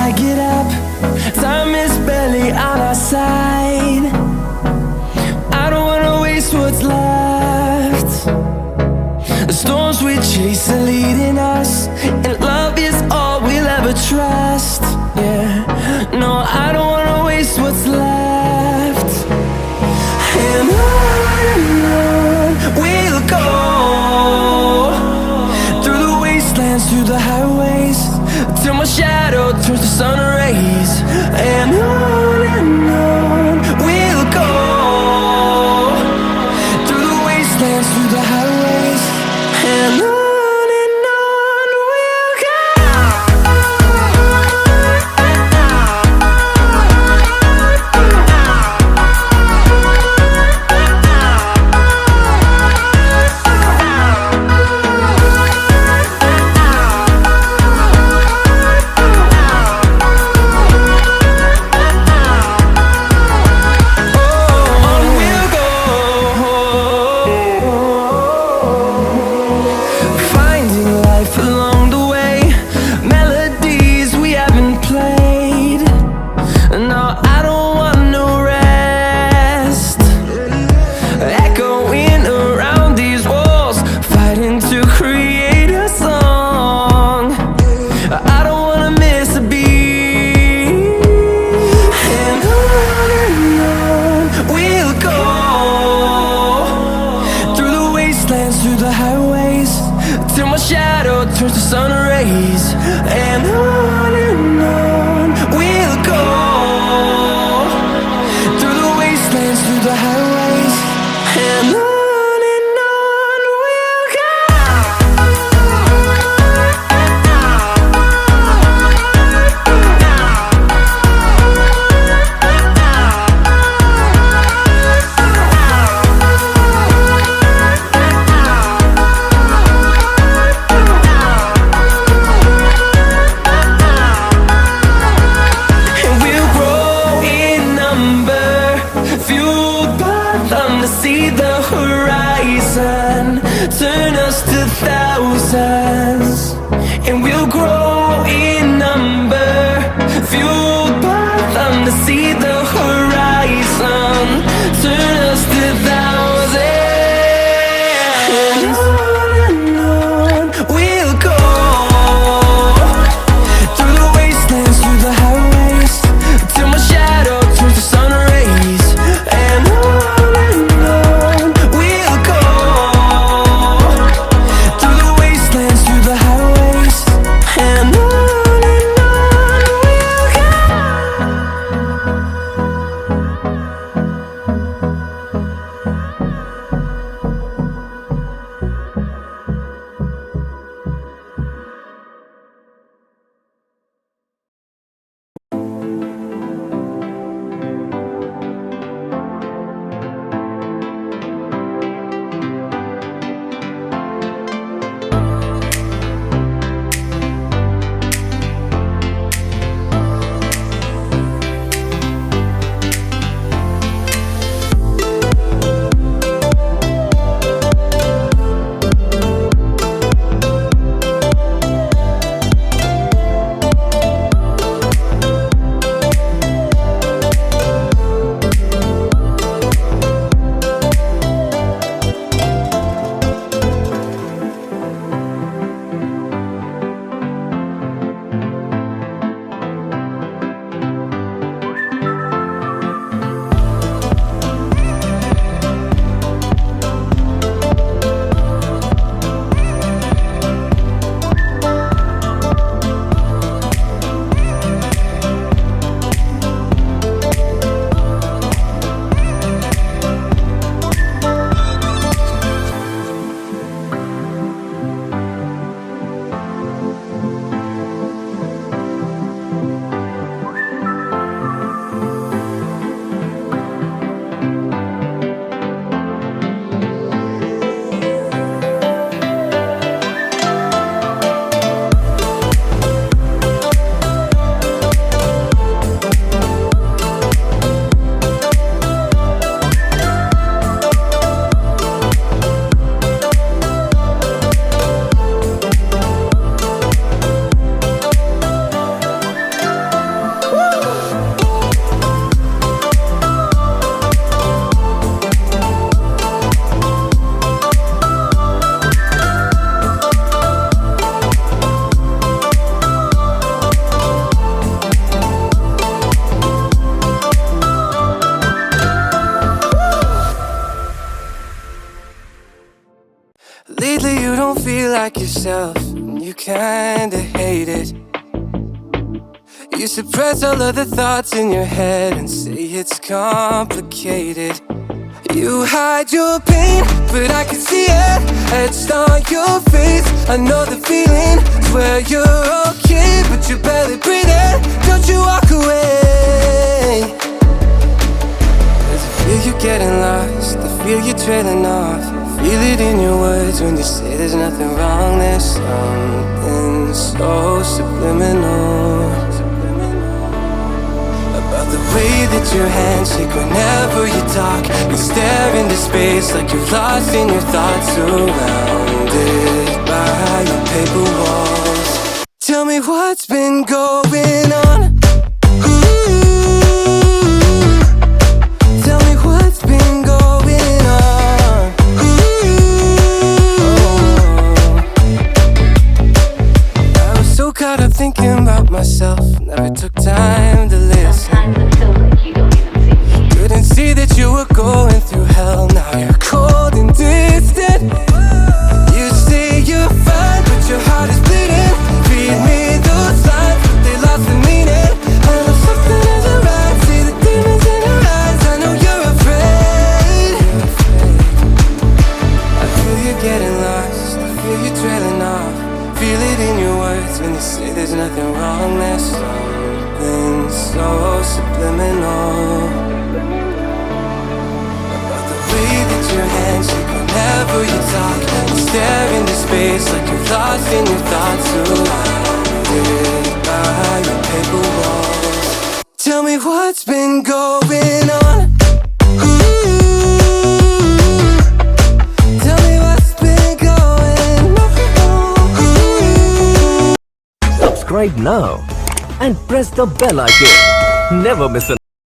I get up, time is barely on our side. I don't wanna waste what's left. The storms we chase are leading us, and love is all we'll ever trust. Yeah, no, I don't wanna waste what's left. And on we'll go, through the wastelands, through the highways, till my shadow turns to sun rays. And on we'll go, through the wastelands, through the highways, and on we'll go. Through the highways, till my shadow turns to sun rays. And on we'll go, through the wastelands, through the highways, and on we'll go. See the horizon turn us to thousands, and we'll grow in number, fueled by them. To see the horizon turn us to thousands, and on we'll go, through the wastelands, through the highways, till my shadow turns to sun rays. And through the highways, and on we'll go. don't feel like yourself, and you kinda hate it. You suppress all of the thoughts in your head and say it's complicated. You hide your pain, but I can see it etched on your face. I know the feeling, swear you're okay, but you're barely breathing. Don't you walk away. Cause I feel you getting lost, I feel you trailing off. Feel it in your words when you say there's nothing wrong. There's something so subliminal about the way that your hands shake whenever you talk. You stare into space like you're lost in your thoughts, surrounded by your paper walls. Tell me what's been going on. Tell me what's been going on. I was so caught up thinking about myself, never took time to listen. Couldn't see that you were going through hell. Now you're cold and distant. You say you're fine, but your heart is bleeding. Feed me those lines, but they lost the meaning. I know something isn't right. See the demons in your eyes. I know you're afraid. I feel you getting lost, I feel you trailing off. Feel it in your words when you say there's nothing wrong. There's something so subliminal about the way that your hands shake whenever you talk. You stare into space like you're lost in your thoughts, surrounded by your paper walls. Tell me what's been going on. Tell me what's been going on. Subscribe now and press the bell icon. Never miss an